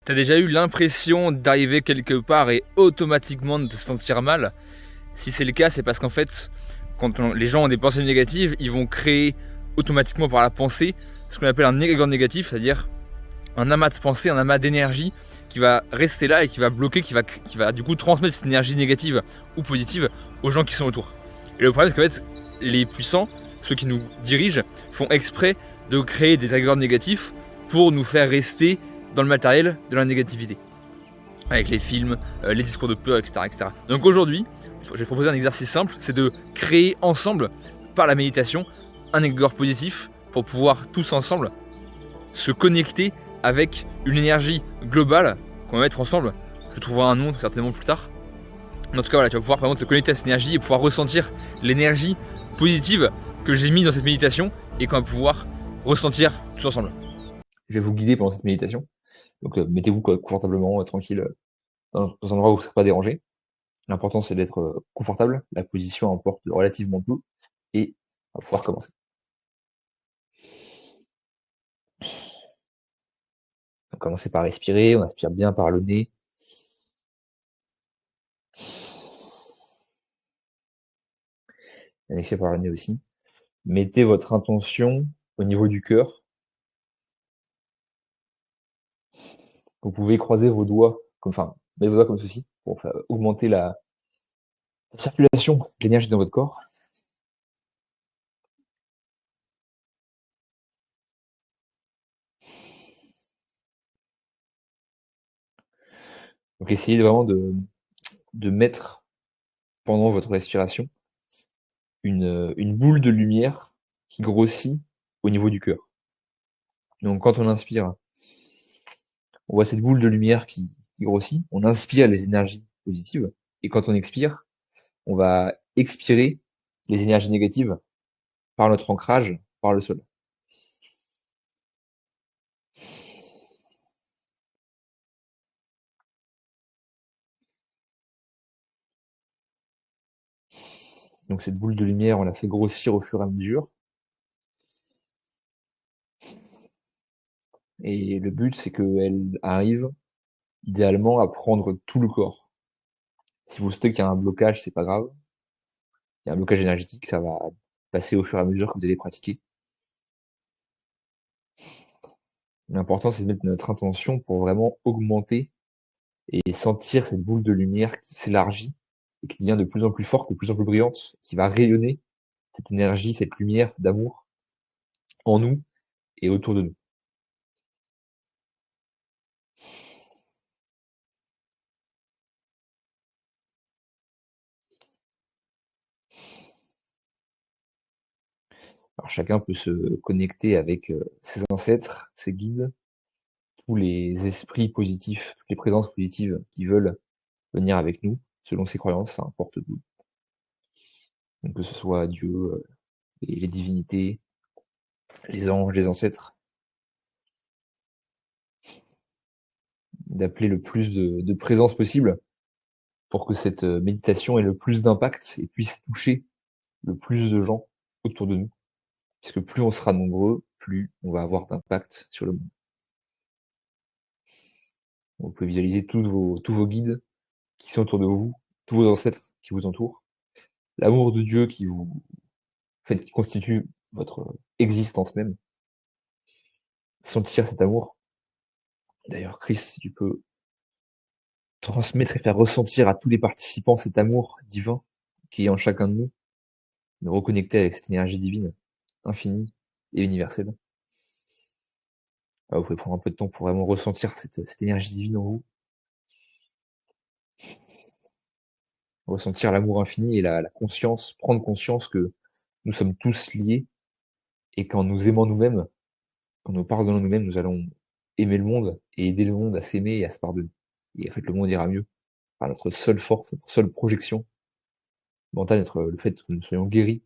T'as déjà eu l'impression d'arriver quelque part et automatiquement de te sentir mal? Si c'est le cas, c'est parce qu'en fait, les gens ont des pensées négatives, ils vont créer automatiquement par la pensée ce qu'on appelle un égrégore négatif, c'est-à-dire un amas de pensée, un amas d'énergie qui va rester là et qui va bloquer, qui va du coup transmettre cette énergie négative ou positive aux gens qui sont autour. Et le problème, c'est qu'en fait, les puissants, ceux qui nous dirigent, font exprès de créer des égrégores négatifs pour nous faire rester dans le matériel de la négativité. Avec les films, les discours de peur, etc., etc. Donc aujourd'hui, je vais proposer un exercice simple, c'est de créer ensemble, par la méditation, un égrégore positif pour pouvoir tous ensemble se connecter avec une énergie globale qu'on va mettre ensemble. Je trouverai un nom certainement plus tard. Mais en tout cas, voilà, tu vas pouvoir vraiment te connecter à cette énergie et pouvoir ressentir l'énergie positive que j'ai mise dans cette méditation et qu'on va pouvoir ressentir tous ensemble. Je vais vous guider pendant cette méditation. Donc mettez-vous confortablement, tranquille, dans un endroit où vous ne serez pas dérangé. L'important c'est d'être confortable, la position importe relativement peu, et on va pouvoir commencer. On va commencer par respirer, on inspire bien par le nez. On expire par le nez aussi. Mettez votre intention au niveau du cœur. Vous pouvez croiser vos doigts, mettez vos doigts comme ceci, pour augmenter la circulation de l'énergie dans votre corps. Donc essayez vraiment de mettre, pendant votre respiration, une boule de lumière qui grossit au niveau du cœur. Donc quand on inspire, on voit cette boule de lumière qui grossit, on inspire les énergies positives, et quand on expire, on va expirer les énergies négatives par notre ancrage, par le sol. Donc cette boule de lumière, on la fait grossir au fur et à mesure. Et le but, c'est qu'elle arrive idéalement à prendre tout le corps. Si vous sentez qu'il y a un blocage, c'est pas grave. Il y a un blocage énergétique, ça va passer au fur et à mesure que vous allez pratiquer. L'important, c'est de mettre notre intention pour vraiment augmenter et sentir cette boule de lumière qui s'élargit et qui devient de plus en plus forte, de plus en plus brillante, qui va rayonner cette énergie, cette lumière d'amour en nous et autour de nous. Alors chacun peut se connecter avec ses ancêtres, ses guides, tous les esprits positifs, toutes les présences positives qui veulent venir avec nous, selon ses croyances, ça importe peu. Donc que ce soit Dieu, les divinités, les anges, les ancêtres, d'appeler le plus de présence possible pour que cette méditation ait le plus d'impact et puisse toucher le plus de gens autour de nous. Puisque plus on sera nombreux, plus on va avoir d'impact sur le monde. Vous pouvez visualiser tous vos guides qui sont autour de vous, tous vos ancêtres qui vous entourent, l'amour de Dieu qui constitue votre existence même. Sentir cet amour. D'ailleurs, Christ, si tu peux transmettre et faire ressentir à tous les participants cet amour divin qui est en chacun de nous, nous reconnecter avec cette énergie divine, infinie et universelle. Vous pouvez prendre un peu de temps pour vraiment ressentir cette énergie divine en vous, ressentir l'amour infini et la conscience, prendre conscience que nous sommes tous liés et qu'en nous aimant nous-mêmes, quand nous pardonnons nous-mêmes, nous allons aimer le monde et aider le monde à s'aimer et à se pardonner. Et en fait, le monde ira mieux par notre seule force, notre seule projection mentale, le fait que nous soyons guéris,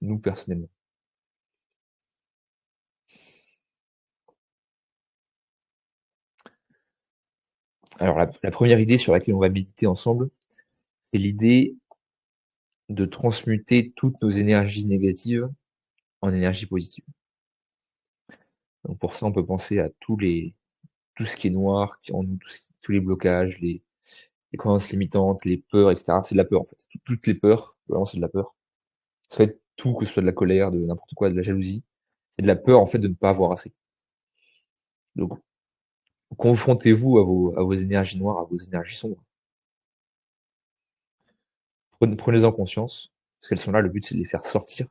nous personnellement. Alors, la première idée sur laquelle on va méditer ensemble, c'est l'idée de transmuter toutes nos énergies négatives en énergie positive. Donc pour ça, on peut penser à tous tout ce qui est noir, qui en nous, tous les blocages, les croyances limitantes, les peurs, etc. C'est de la peur en fait. Toutes les peurs, vraiment c'est de la peur. Ça peut être tout, que ce soit de la colère, de n'importe quoi, de la jalousie. C'est de la peur en fait de ne pas avoir assez. Donc confrontez-vous à vos énergies noires, à vos énergies sombres. Prenez-en conscience, parce qu'elles sont là, le but c'est de les faire sortir.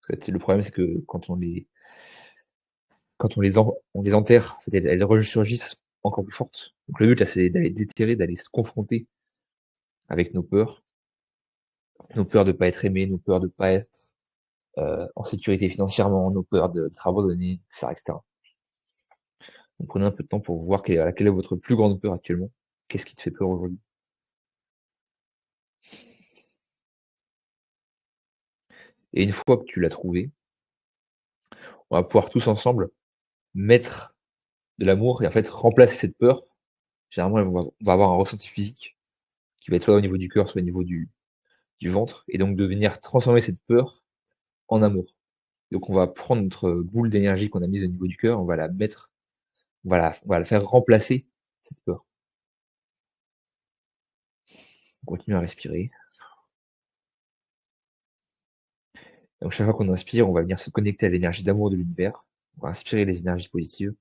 Parce que le problème c'est que on les enterre, en fait, elles ressurgissent encore plus fortes. Donc le but là c'est d'aller déterrer, d'aller se confronter avec nos peurs de pas être aimé, nos peurs de pas être en sécurité financièrement, nos peurs d'être abandonné, etc., etc. Donc prenez un peu de temps pour voir quelle est votre plus grande peur actuellement. Qu'est-ce qui te fait peur aujourd'hui? Et une fois que tu l'as trouvé, on va pouvoir tous ensemble mettre de l'amour et en fait remplacer cette peur. Généralement, on va avoir un ressenti physique qui va être soit au niveau du cœur, soit au niveau du ventre, et donc de venir transformer cette peur en amour. Donc on va prendre notre boule d'énergie qu'on a mise au niveau du cœur, on va la mettre, on va la faire remplacer cette peur. On continue à respirer. Donc chaque fois qu'on inspire, on va venir se connecter à l'énergie d'amour de l'univers. On va inspirer les énergies positives.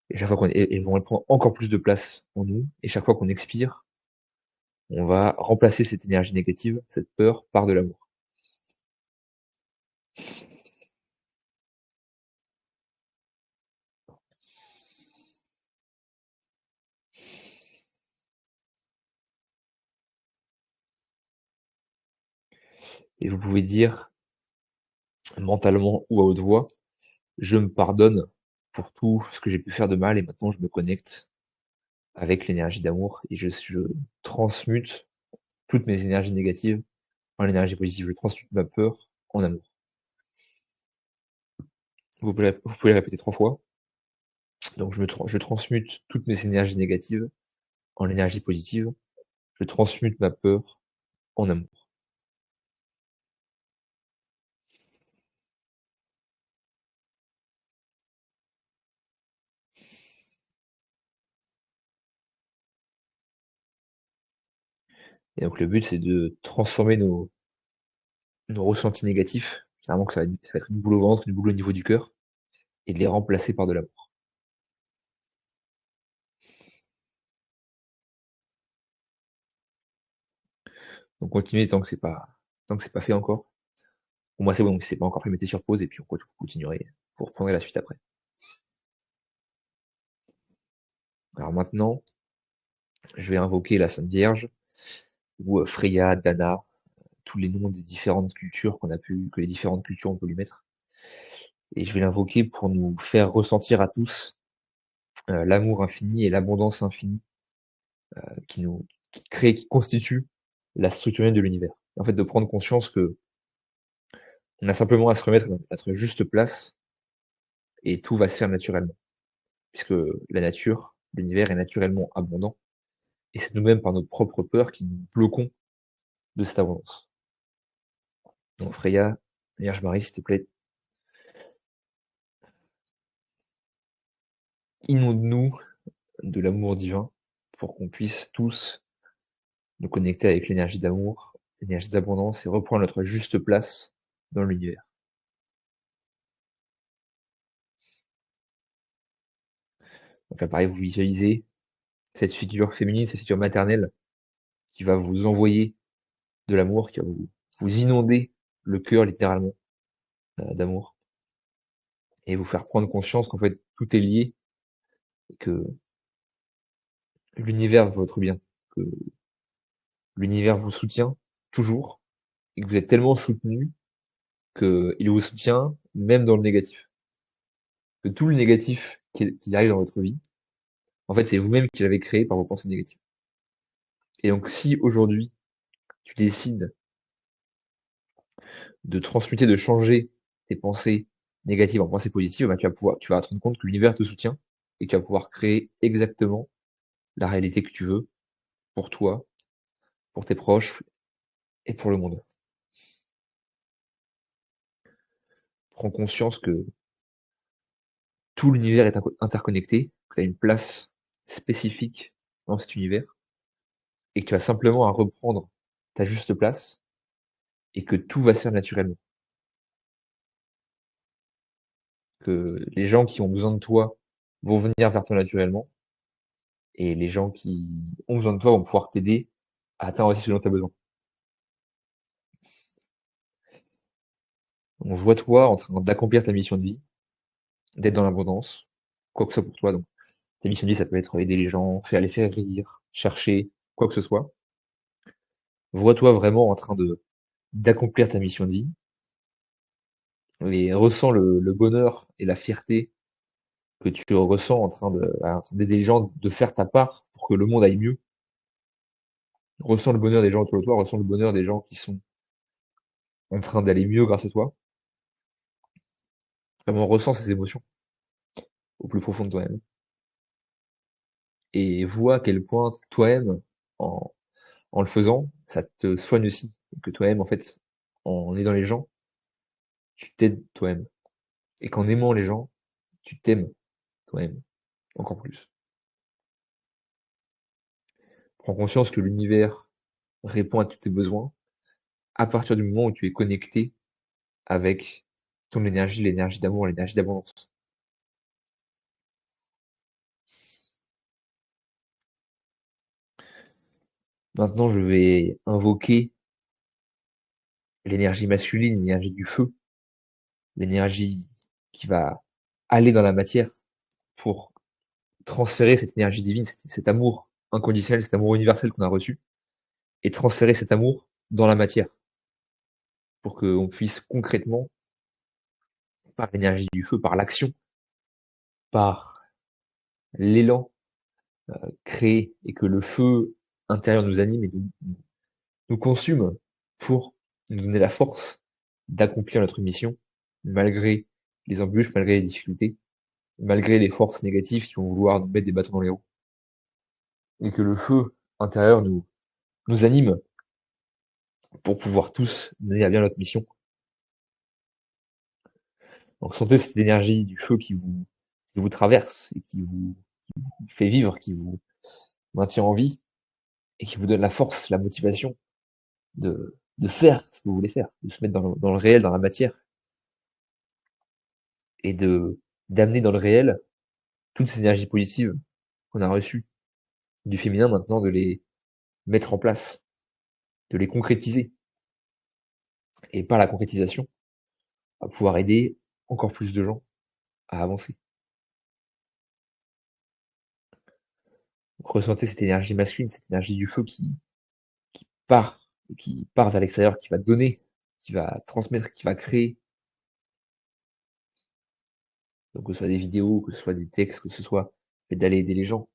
Et chaque fois elles vont prendre encore plus de place en nous. Et chaque fois qu'on expire, on va remplacer cette énergie négative, cette peur, par de l'amour. Et vous pouvez dire, mentalement ou à haute voix, je me pardonne pour tout ce que j'ai pu faire de mal et maintenant je me connecte avec l'énergie d'amour et je transmute toutes mes énergies négatives en énergie positive. Je transmute ma peur en amour. Vous pouvez le répéter 3 fois. Donc je transmute toutes mes énergies négatives en énergie positive. Je transmute ma peur en amour. Et donc le but c'est de transformer nos ressentis négatifs, généralement que ça va être une boule au ventre, une boule au niveau du cœur, et de les remplacer par de l'amour. Donc continuez tant que c'est pas fait encore. Pour moi c'est bon, donc si c'est pas encore fait, mettez sur pause et puis on continuerait, vous reprendrez la suite après. Alors maintenant, je vais invoquer la Sainte Vierge, ou Freya, Dana, tous les noms des différentes cultures que les différentes cultures ont pu lui mettre. Et je vais l'invoquer pour nous faire ressentir à tous l'amour infini et l'abondance infinie qui nous qui constitue la structure même de l'univers. En fait, de prendre conscience que on a simplement à se remettre à notre juste place et tout va se faire naturellement. Puisque la nature, l'univers est naturellement abondant. Et c'est nous-mêmes par notre propre peur qui nous bloquons de cette abondance. Donc Freya, Vierge Marie, s'il te plaît, inonde-nous de l'amour divin pour qu'on puisse tous nous connecter avec l'énergie d'amour, l'énergie d'abondance et reprendre notre juste place dans l'univers. Donc là, pareil, vous visualisez cette figure féminine, cette figure maternelle qui va vous envoyer de l'amour, qui va vous inonder le cœur littéralement d'amour et vous faire prendre conscience qu'en fait tout est lié et que l'univers veut votre bien, que l'univers vous soutient toujours et que vous êtes tellement soutenu qu'il vous soutient même dans le négatif. Que tout le négatif qui arrive dans votre vie, en fait, c'est vous-même qui l'avez créé par vos pensées négatives. Et donc, si aujourd'hui, tu décides de transmuter, de changer tes pensées négatives en pensées positives, bah, tu vas te rendre compte que l'univers te soutient et que tu vas pouvoir créer exactement la réalité que tu veux pour toi, pour tes proches et pour le monde. Prends conscience que tout l'univers est interconnecté, que tu as une place spécifique dans cet univers, et que tu as simplement à reprendre ta juste place, et que tout va se faire naturellement. Que les gens qui ont besoin de toi vont venir vers toi naturellement, et les gens qui ont besoin de toi vont pouvoir t'aider à atteindre aussi ce dont tu as besoin. On voit toi en train d'accomplir ta mission de vie, d'être dans l'abondance, quoi que ce soit pour toi. Donc, ta mission de vie, ça peut être aider les gens, faire les faire rire, chercher, quoi que ce soit. Vois-toi vraiment en train de d'accomplir ta mission de vie et ressens le bonheur et la fierté que tu ressens en train d'aider les gens, de faire ta part pour que le monde aille mieux. Ressens le bonheur des gens autour de toi, ressens le bonheur des gens qui sont en train d'aller mieux grâce à toi. Vraiment ressens ces émotions au plus profond de toi-même et vois à quel point toi-même, en, en le faisant, ça te soigne aussi. Et que toi-même, en fait, en aidant les gens, tu t'aides toi-même. Et qu'en aimant les gens, tu t'aimes toi-même encore plus. Prends conscience que l'univers répond à tous tes besoins à partir du moment où tu es connecté avec ton énergie, l'énergie d'amour, l'énergie d'abondance. Maintenant, je vais invoquer l'énergie masculine, l'énergie du feu, l'énergie qui va aller dans la matière pour transférer cette énergie divine, cet amour inconditionnel, cet amour universel qu'on a reçu, et transférer cet amour dans la matière pour qu'on puisse concrètement, par l'énergie du feu, par l'action, par l'élan, créer et que le feu intérieur nous anime et nous consume pour nous donner la force d'accomplir notre mission malgré les embûches, malgré les difficultés, malgré les forces négatives qui vont vouloir nous mettre des bâtons dans les roues. Et que le feu intérieur nous anime pour pouvoir tous mener à bien notre mission. Donc sentez cette énergie du feu qui vous traverse et qui vous fait vivre, qui vous maintient en vie et qui vous donne la force, la motivation de faire ce que vous voulez faire, de se mettre dans le réel, dans la matière et d'amener dans le réel toutes ces énergies positives qu'on a reçues du féminin maintenant, de les mettre en place, de les concrétiser et par la concrétisation, à pouvoir aider encore plus de gens à avancer. Donc, ressentez cette énergie masculine, cette énergie du feu part, qui part vers l'extérieur, qui va donner, qui va transmettre, qui va créer. Donc, que ce soit des vidéos, que ce soit des textes, que ce soit fait d'aller aider les gens.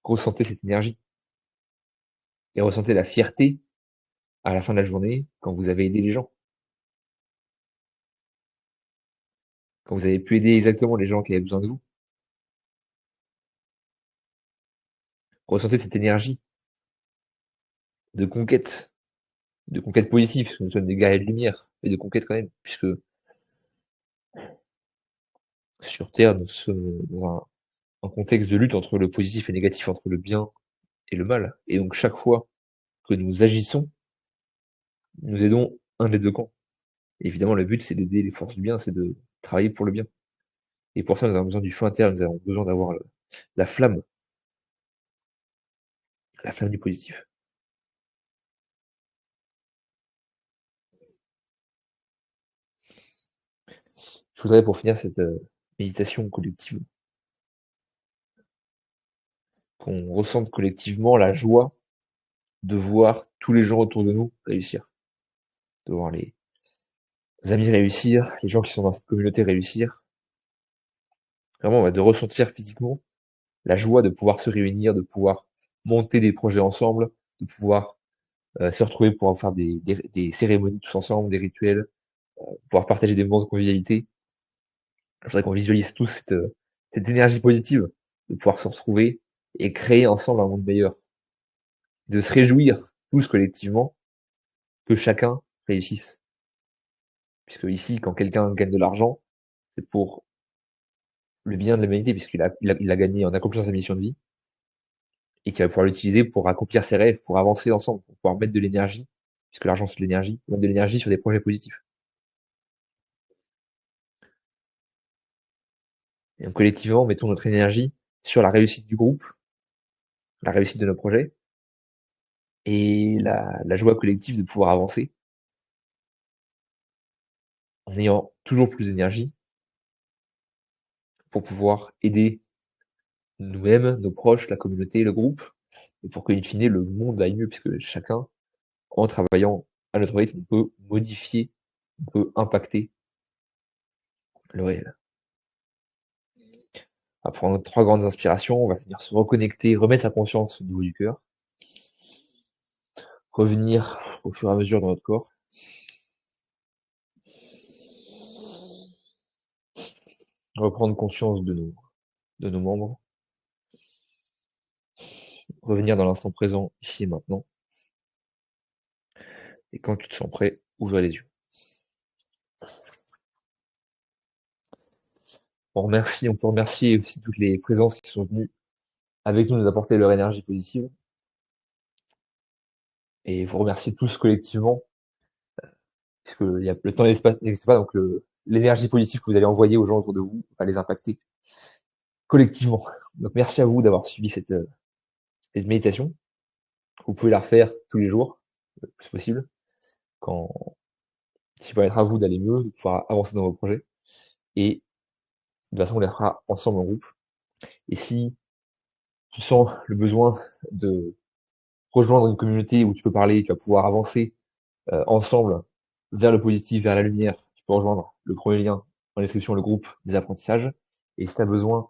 Ressentez cette énergie et ressentez la fierté à la fin de la journée quand vous avez aidé les gens, quand vous avez pu aider exactement les gens qui avaient besoin de vous. Ressentez cette énergie de conquête positive, parce que nous sommes des guerriers de lumière, et de conquête quand même, puisque sur Terre, nous sommes dans un contexte de lutte entre le positif et le négatif, entre le bien et le mal. Et donc chaque fois que nous agissons, nous aidons un des deux camps. Et évidemment, le but, c'est d'aider les forces du bien, c'est de travailler pour le bien. Et pour ça, nous avons besoin du feu intérieur, nous avons besoin d'avoir la flamme, la flamme du positif. Je voudrais, pour finir cette méditation collective, qu'on ressente collectivement la joie de voir tous les gens autour de nous réussir, de voir les amis réussir, les gens qui sont dans cette communauté réussir. Vraiment, de ressentir physiquement la joie de pouvoir se réunir, de pouvoir monter des projets ensemble, de pouvoir se retrouver pour faire des cérémonies tous ensemble, des rituels, pouvoir partager des moments de convivialité. Je voudrais qu'on visualise tous cette énergie positive de pouvoir se retrouver et créer ensemble un monde meilleur, de se réjouir tous collectivement que chacun réussisse. Puisque ici, quand quelqu'un gagne de l'argent, c'est pour le bien de l'humanité, puisqu'il a gagné en accomplissant sa mission de vie, et qu'il va pouvoir l'utiliser pour accomplir ses rêves, pour avancer ensemble, pour pouvoir mettre de l'énergie, puisque l'argent c'est de l'énergie, mettre de l'énergie sur des projets positifs. Et donc collectivement, mettons notre énergie sur la réussite du groupe, la réussite de nos projets, et la joie collective de pouvoir avancer en ayant toujours plus d'énergie pour pouvoir aider nous-mêmes, nos proches, la communauté, le groupe, et pour qu'in fine le monde aille mieux, puisque chacun, en travaillant à notre rythme, on peut modifier, on peut impacter le réel. On va prendre 3 grandes inspirations, on va venir se reconnecter, remettre sa conscience au niveau du cœur, revenir au fur et à mesure dans notre corps, reprendre conscience de nos membres, revenir dans l'instant présent, ici et maintenant, et quand tu te sens prêt, ouvrir les yeux. On peut remercier aussi toutes les présences qui sont venues avec nous apporter leur énergie positive, et vous remercier tous collectivement, puisque le temps et l'espace n'existent pas, donc l'énergie positive que vous allez envoyer aux gens autour de vous va les impacter collectivement. Donc merci à vous d'avoir suivi cette méditation. Vous pouvez la refaire tous les jours, le plus possible, quand ce qui permettra à vous d'aller mieux, de pouvoir avancer dans vos projets. Et de toute façon, on les fera ensemble en groupe. Et si tu sens le besoin de rejoindre une communauté où tu peux parler, tu vas pouvoir avancer ensemble vers le positif, vers la lumière, tu peux rejoindre le premier lien en description, le groupe des apprentissages. Et si tu as besoin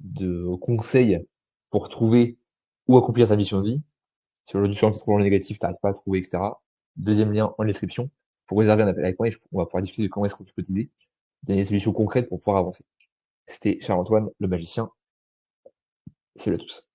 de conseils pour trouver ou accomplir ta mission de vie, si aujourd'hui tu sens que tu trouves le négatif, tu n'arrives pas à trouver, etc. Deuxième lien en description pour réserver un appel avec moi et on va pouvoir discuter de comment est-ce que tu peux t'aider, donner des solutions concrètes pour pouvoir avancer. C'était Charles-Antoine, le magicien. Salut à tous.